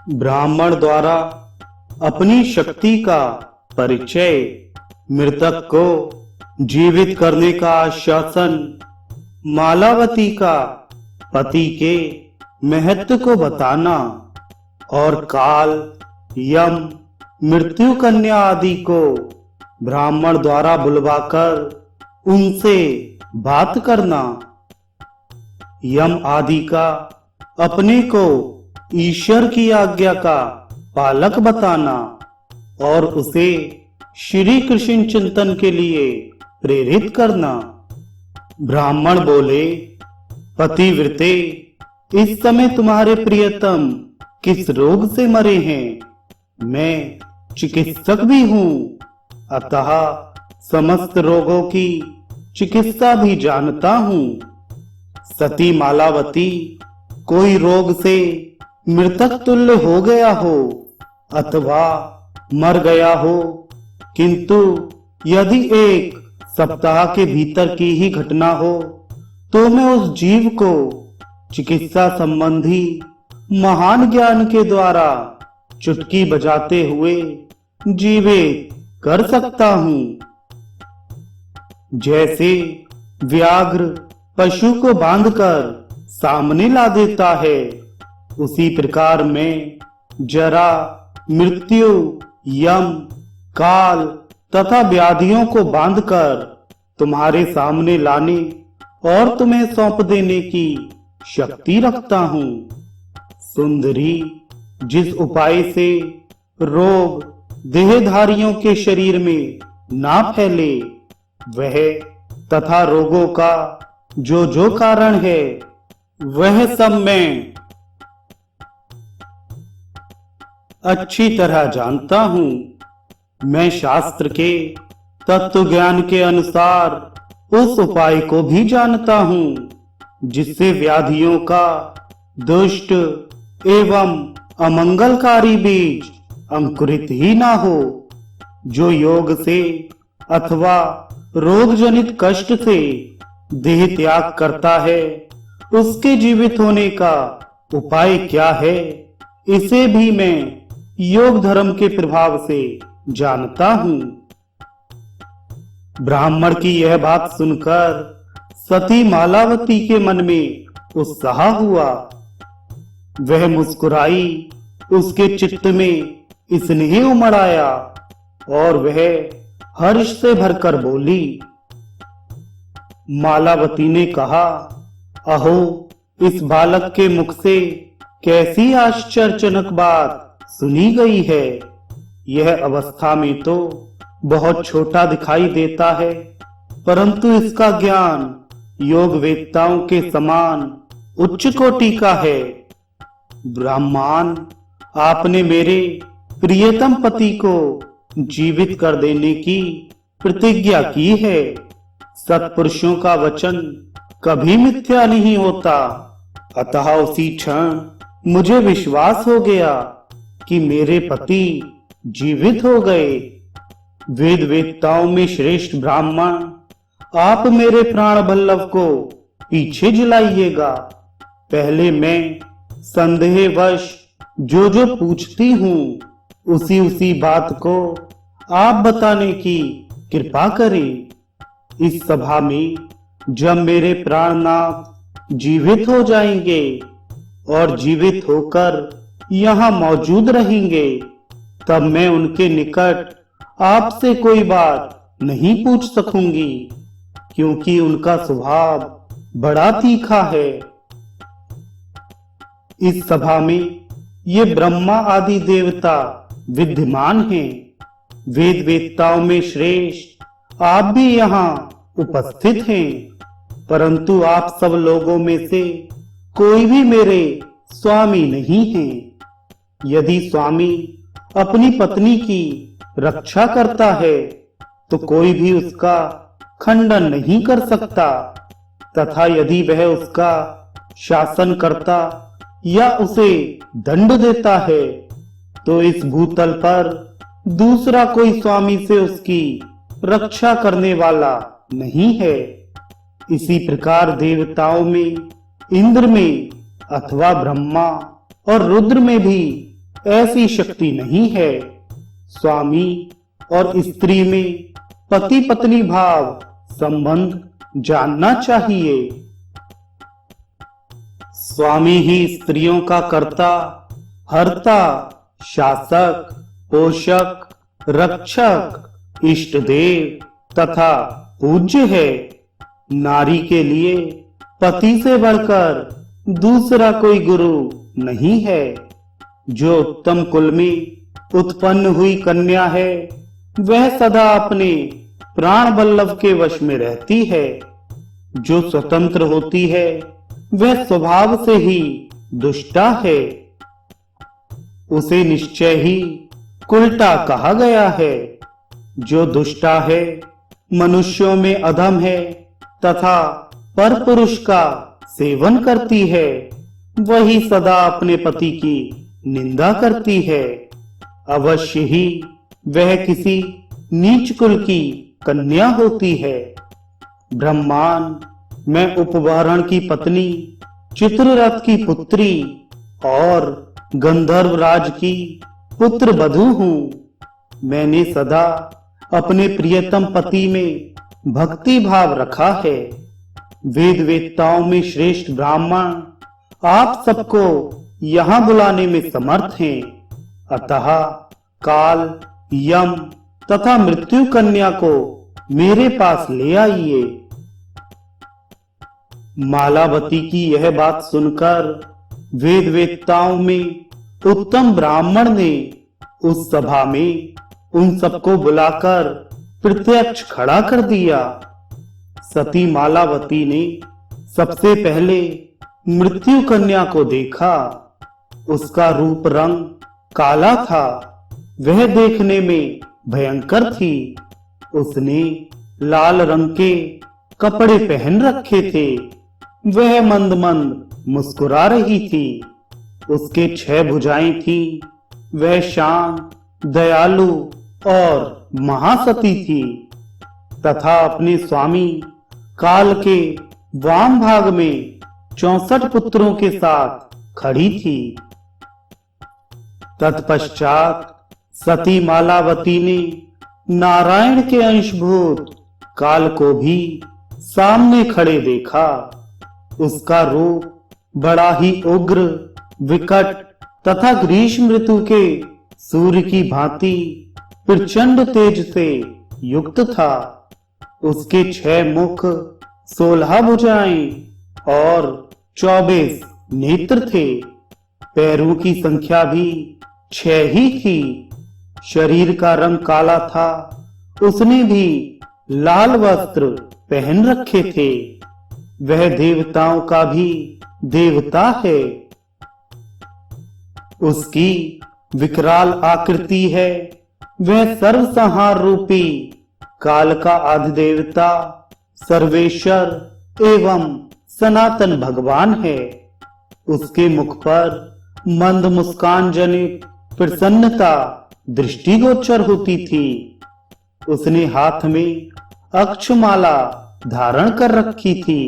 ब्राह्मण द्वारा अपनी शक्ति का परिचय, मृतक को जीवित करने का आश्वासन, मालावती का पति के महत्व को बताना और काल, यम, मृत्यु कन्या आदि को ब्राह्मण द्वारा बुलवाकर उनसे बात करना, यम आदि का अपने को ईश्वर की आज्ञा का पालक बताना और उसे श्री कृष्ण चिंतन के लिए प्रेरित करना। ब्राह्मण बोले, पतिव्रते, इस समय तुम्हारे प्रियतम किस रोग से मरे हैं? मैं चिकित्सक भी हूँ, अतः समस्त रोगों की चिकित्सा भी जानता हूँ। सती मालावती कोई रोग से मृतक तुल्य हो गया हो अथवा मर गया हो, किंतु यदि 1 सप्ताह के भीतर की ही घटना हो तो मैं उस जीव को चिकित्सा संबंधी महान ज्ञान के द्वारा चुटकी बजाते हुए जीवित कर सकता हूँ। जैसे व्याघ्र पशु को बांधकर सामने ला देता है, उसी प्रकार मैं जरा, मृत्यु, यम, काल तथा व्याधियों को बांधकर तुम्हारे सामने लाने और तुम्हें सौंप देने की शक्ति रखता हूँ। सुंदरी, जिस उपाय से रोग देहधारियों के शरीर में ना फैले, वह तथा रोगों का जो कारण है वह सब मैं अच्छी तरह जानता हूँ। मैं शास्त्र के तत्व ज्ञान के अनुसार उस उपाय को भी जानता हूँ जिससे व्याधियों का दुष्ट एवं अमंगलकारी बीज अंकुरित ही ना हो। जो योग से अथवा रोग जनित कष्ट से देह त्याग करता है, उसके जीवित होने का उपाय क्या है, इसे भी मैं योग धर्म के प्रभाव से जानता हूँ। ब्राह्मण की यह बात सुनकर सती मालावती के मन में उत्साह हुआ। वह मुस्कुराई, उसके चित्त में स्नेह उमड़ आया और वह हर्ष से भरकर बोली। मालावती ने कहा, अहो, इस बालक के मुख से कैसी आश्चर्यजनक बात सुनी गई है। यह अवस्था में तो बहुत छोटा दिखाई देता है, परंतु इसका ज्ञान योग वेत्ताओं के समान उच्च कोटि का है। ब्राह्मण, आपने मेरे प्रियतम पति को जीवित कर देने की प्रतिज्ञा की है। सत्पुरुषों का वचन कभी मिथ्या नहीं होता, अतः उसी क्षण मुझे विश्वास हो गया कि मेरे पति जीवित हो गए। वेद वेत्ताओं में श्रेष्ठ ब्राह्मण, आप मेरे प्राण बल्लभ को पीछे जलाइएगा। पहले मैं संदेहवश जो पूछती हूँ, उसी बात को आप बताने की कृपा करें। इस सभा में जब मेरे प्राणनाथ जीवित हो जाएंगे और जीवित होकर यहाँ मौजूद रहेंगे, तब मैं उनके निकट आपसे कोई बात नहीं पूछ सकूंगी, क्योंकि उनका स्वभाव बड़ा तीखा है। इस सभा में ये ब्रह्मा आदि देवता विद्यमान हैं। वेद वेत्ताओं में श्रेष्ठ आप भी यहाँ उपस्थित हैं, परंतु आप सब लोगों में से कोई भी मेरे स्वामी नहीं हैं। यदि स्वामी अपनी पत्नी की रक्षा करता है तो कोई भी उसका खंडन नहीं कर सकता, तथा यदि वह उसका शासन करता या उसे दंड देता है तो इस भूतल पर दूसरा कोई स्वामी से उसकी रक्षा करने वाला नहीं है। इसी प्रकार देवताओं में, इंद्र में अथवा ब्रह्मा और रुद्र में भी ऐसी शक्ति नहीं है। स्वामी और स्त्री में पति पत्नी भाव संबंध जानना चाहिए। स्वामी ही स्त्रियों का कर्ता, हर्ता, शासक, पोषक, रक्षक, इष्ट देव तथा पूज्य है। नारी के लिए पति से बढ़कर दूसरा कोई गुरु नहीं है। जो उत्तम कुल में उत्पन्न हुई कन्या है, वह सदा अपने प्राण वल्लभ के वश में रहती है। जो स्वतंत्र होती है, वह स्वभाव से ही दुष्टा है। उसे निश्चय ही कुलटा कहा गया है। जो दुष्टा है, मनुष्यों में अधम है तथा परपुरुष का सेवन करती है। वही सदा अपने पति की निंदा करती है। अवश्य ही वह किसी नीच कुल की कन्या होती है। ब्रह्मान, मैं उपवरण की पत्नी, चित्ररथ की पुत्री और गंधर्वराज की पुत्र वधू हूँ। मैंने सदा अपने प्रियतम पति में भक्ति भाव रखा है। वेद वेत्ताओं में श्रेष्ठ ब्राह्मण आप सबको यहाँ बुलाने में समर्थ हैं। अतः काल, यम तथा मृत्यु कन्या को मेरे पास ले आइए। मालावती की यह बात सुनकर वेद वेत्ताओं में उत्तम ब्राह्मण ने उस सभा में उन सबको बुलाकर प्रत्यक्ष खड़ा कर दिया। सती मालावती ने सबसे पहले मृत्यु कन्या को देखा। उसका रूप रंग काला था। वह देखने में भयंकर थी। उसने लाल रंग के कपड़े पहन रखे थे। वह मंद मंद मुस्कुरा रही थी। उसके 6 भुजाएं थी। वह शांत, दयालु और महासती थी तथा अपने स्वामी काल के वाम भाग में 64 पुत्रों के साथ खड़ी थी। तत्पश्चात सती मालावती ने नारायण के अंशभूत काल को भी सामने खड़े देखा। उसका रूप बड़ा ही उग्र, विकट तथा ग्रीष्म ऋतु के सूर्य की भांति प्रचंड तेज से युक्त था। उसके 6 मुख, 16 भुजाएं और 24 नेत्र थे। पैरों की संख्या भी 6 ही थी। शरीर का रंग काला था। उसने भी लाल वस्त्र पहन रखे थे। वह देवताओं का भी देवता है। उसकी विकराल आकृति है। वह सर्वसंहार रूपी काल का आदिदेवता, सर्वेश्वर एवं सनातन भगवान है। उसके मुख पर मंद मुस्कान जनित प्रसन्नता दृष्टिगोचर होती थी। उसने हाथ में अक्षमाला धारण कर रखी थी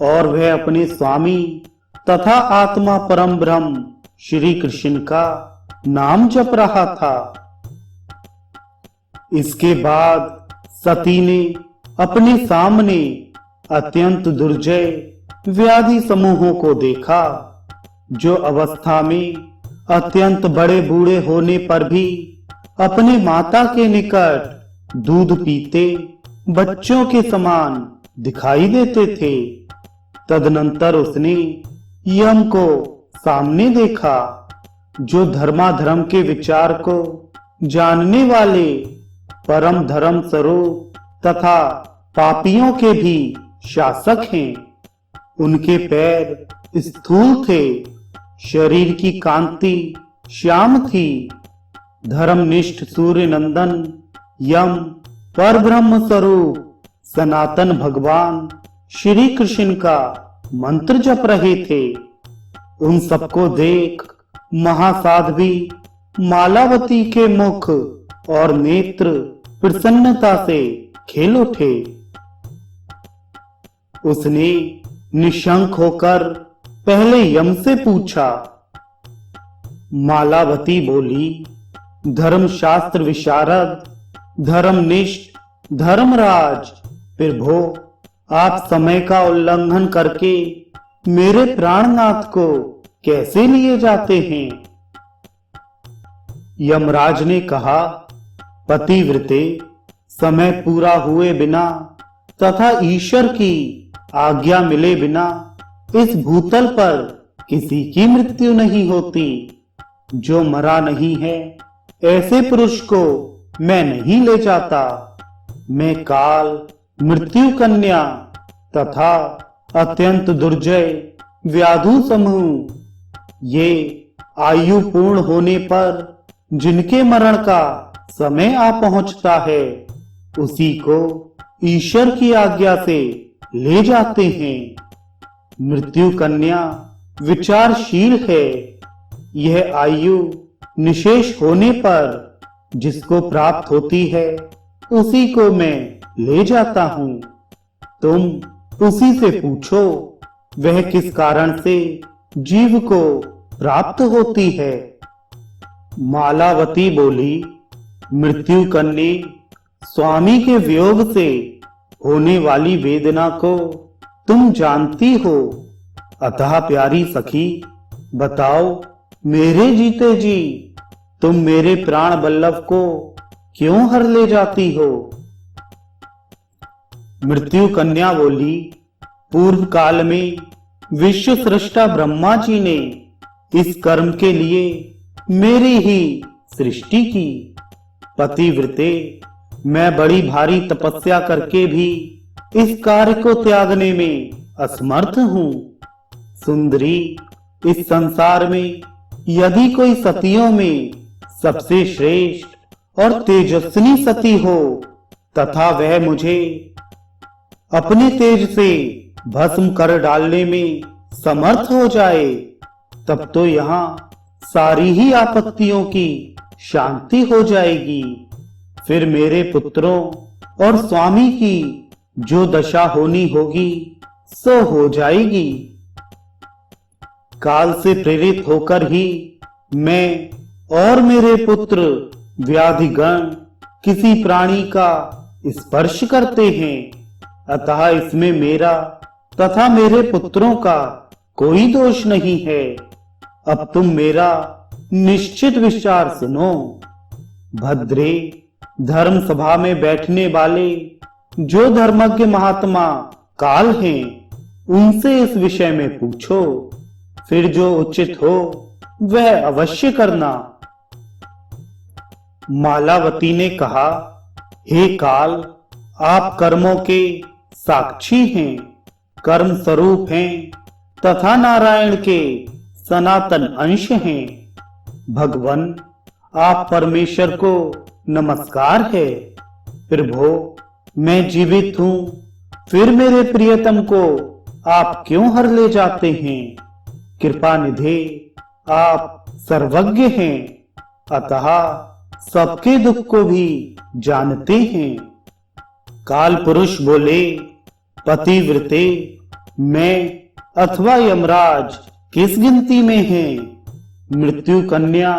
और वह अपने स्वामी तथा आत्मा परम ब्रह्म श्री कृष्ण का नाम जप रहा था। इसके बाद सती ने अपने सामने अत्यंत दुर्जय व्याधि समूहों को देखा, जो अवस्था में अत्यंत बड़े बूढ़े होने पर भी अपने माता के निकट दूध पीते बच्चों के समान दिखाई देते थे। तदनंतर उसने यम को सामने देखा, जो धर्माधर्म के विचार को जानने वाले परम धर्म स्वरूप तथा पापियों के भी शासक हैं। उनके पैर स्थूल थे। शरीर की कांति श्याम थी। धर्मनिष्ठ सूर्य नंदन यम परब्रह्म स्वरूप सनातन भगवान श्री कृष्ण का मंत्र जप रहे थे। उन सबको देख महासाध्वी मालावती के मुख और नेत्र प्रसन्नता से खेल उठे। उसने निशंक होकर पहले यम से पूछा, मालावती बोली, धर्मशास्त्र विशारद, धर्मनिष्ठ, धर्मराज, प्रभो आप समय का उल्लंघन करके मेरे प्राणनाथ को कैसे लिए जाते हैं? यमराज ने कहा, पतिव्रते, समय पूरा हुए बिना तथा ईश्वर की आज्ञा मिले बिना इस भूतल पर किसी की मृत्यु नहीं होती। जो मरा नहीं है ऐसे पुरुष को मैं नहीं ले जाता। मैं काल, मृत्यु कन्या तथा अत्यंत दुर्जय व्याधु समूह, ये आयु पूर्ण होने पर जिनके मरण का समय आ पहुंचता है उसी को ईश्वर की आज्ञा से ले जाते हैं। मृत्यु कन्या विचारशील है। यह आयु निशेष होने पर जिसको प्राप्त होती है उसी को मैं ले जाता हूं। तुम उसी से पूछो वह किस कारण से जीव को प्राप्त होती है। मालावती बोली, मृत्यु कन्या, स्वामी के वियोग से होने वाली वेदना को तुम जानती हो। अतः प्यारी सखी, बताओ मेरे जीते जी तुम मेरे प्राण बल्लभ को क्यों हर ले जाती हो? मृत्यु कन्या बोली, पूर्व काल में विश्व सृष्टा ब्रह्मा जी ने इस कर्म के लिए मेरी ही सृष्टि की। पतिव्रते, मैं बड़ी भारी तपस्या करके भी इस कार्य को त्यागने में असमर्थ हूँ। सुंदरी, इस संसार में यदि कोई सतियों में सबसे श्रेष्ठ और तेजस्विनी सती हो तथा वह मुझे अपने तेज से भस्म कर डालने में समर्थ हो जाए, तब तो यहाँ सारी ही आपत्तियों की शांति हो जाएगी। फिर मेरे पुत्रों और स्वामी की जो दशा होनी होगी सो हो जाएगी। काल से प्रेरित होकर ही मैं और मेरे पुत्र व्याधिगण किसी प्राणी का स्पर्श करते हैं। अतः इसमें मेरा तथा मेरे पुत्रों का कोई दोष नहीं है। अब तुम मेरा निश्चित विचार सुनो। भद्रे, धर्म सभा में बैठने वाले जो धर्मज्ञ महात्मा काल हैं उनसे इस विषय में पूछो, फिर जो उचित हो वह अवश्य करना। मालावती ने कहा, हे काल, आप कर्मों के साक्षी हैं, कर्म स्वरूप हैं तथा नारायण के सनातन अंश हैं। भगवान, आप परमेश्वर को नमस्कार है। प्रभो, मैं जीवित हूँ, फिर मेरे प्रियतम को आप क्यों हर ले जाते हैं? कृपा निधे, आप सर्वज्ञ हैं, अतः सबके दुख को भी जानते हैं। काल पुरुष बोले, पतिव्रते, मैं अथवा यमराज किस गिनती में हैं? मृत्यु कन्या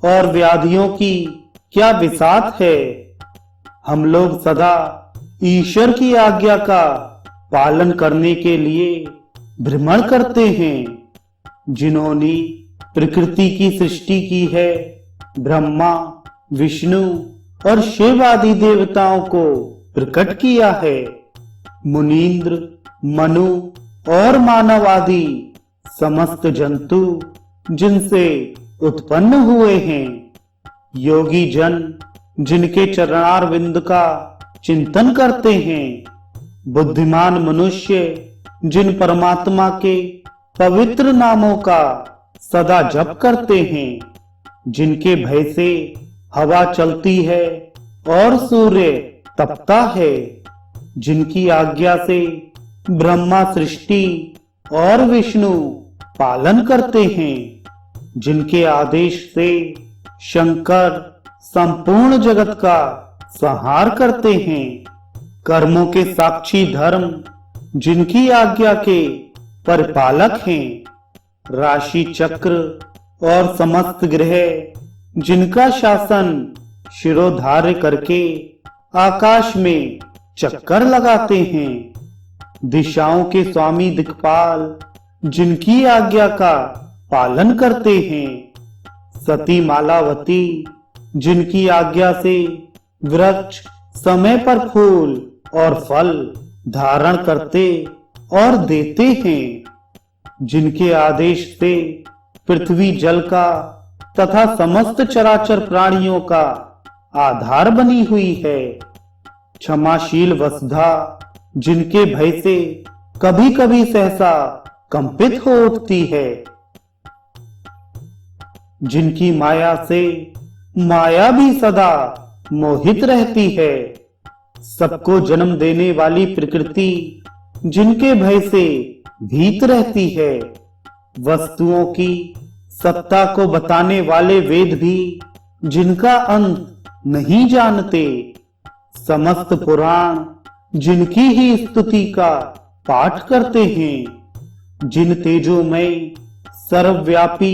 और व्याधियों की क्या विसात है? हम लोग सदा ईश्वर की आज्ञा का पालन करने के लिए भ्रमण करते हैं। जिन्होंने प्रकृति की सृष्टि की है, ब्रह्मा, विष्णु और शिव आदि देवताओं को प्रकट किया है। मुनीन्द्र, मनु और मानव आदि समस्त जंतु जिनसे उत्पन्न हुए हैं। योगी जन जिनके चरणार बिंद का चिंतन करते हैं। बुद्धिमान मनुष्य जिन परमात्मा के पवित्र नामों का सदा जप करते हैं। जिनके भय से हवा चलती है और सूर्य तपता है। जिनकी आज्ञा से ब्रह्मा सृष्टि और विष्णु पालन करते हैं। जिनके आदेश से शंकर संपूर्ण जगत का संहार करते हैं। कर्मों के साक्षी धर्म जिनकी आज्ञा के परिपालक हैं। राशि चक्र और समस्त ग्रह जिनका शासन शिरोधार्य करके आकाश में चक्कर लगाते हैं, दिशाओं के स्वामी दिक्पाल जिनकी आज्ञा का पालन करते हैं, सती मालावती जिनकी आज्ञा से वृक्ष समय पर फूल और फल धारण करते और देते हैं, जिनके आदेश से पृथ्वी जल का तथा समस्त चराचर प्राणियों का आधार बनी हुई है, क्षमाशील वसुधा जिनके भय से कभी कभी सहसा कंपित हो उठती है, जिनकी माया से माया भी सदा मोहित रहती है, सबको जन्म देने वाली प्रकृति जिनके भय से भीत रहती है, वस्तुओं की सत्ता को बताने वाले वेद भी जिनका अंत नहीं जानते, समस्त पुराण जिनकी ही स्तुति का पाठ करते हैं, जिन तेजोमय सर्वव्यापी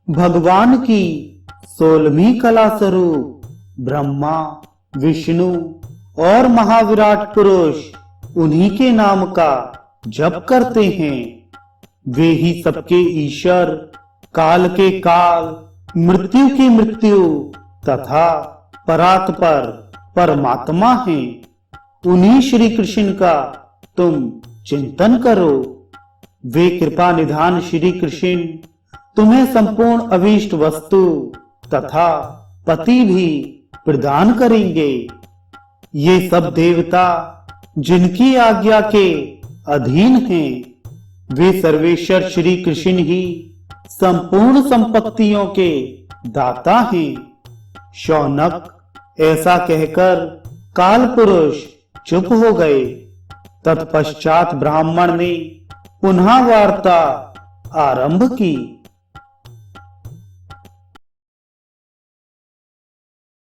भगवान की 16वीं कला स्वरूप ब्रह्मा विष्णु और महाविराट पुरुष उन्हीं के नाम का जप करते हैं, वे ही सबके ईश्वर, काल के काल, मृत्यु की मृत्यु तथा परात्पर परमात्मा हैं। उन्हीं श्री कृष्ण का तुम चिंतन करो, वे कृपा निधान श्री कृष्ण तुम्हें संपूर्ण अभीष्ट वस्तु तथा पति भी प्रदान करेंगे। ये सब देवता जिनकी आज्ञा के अधीन हैं, वे सर्वेश्वर श्री कृष्ण ही संपूर्ण संपत्तियों के दाता हैं। शौनक ऐसा कहकर काल पुरुष चुप हो गए। तत्पश्चात ब्राह्मण ने पुनः वार्ता आरंभ की।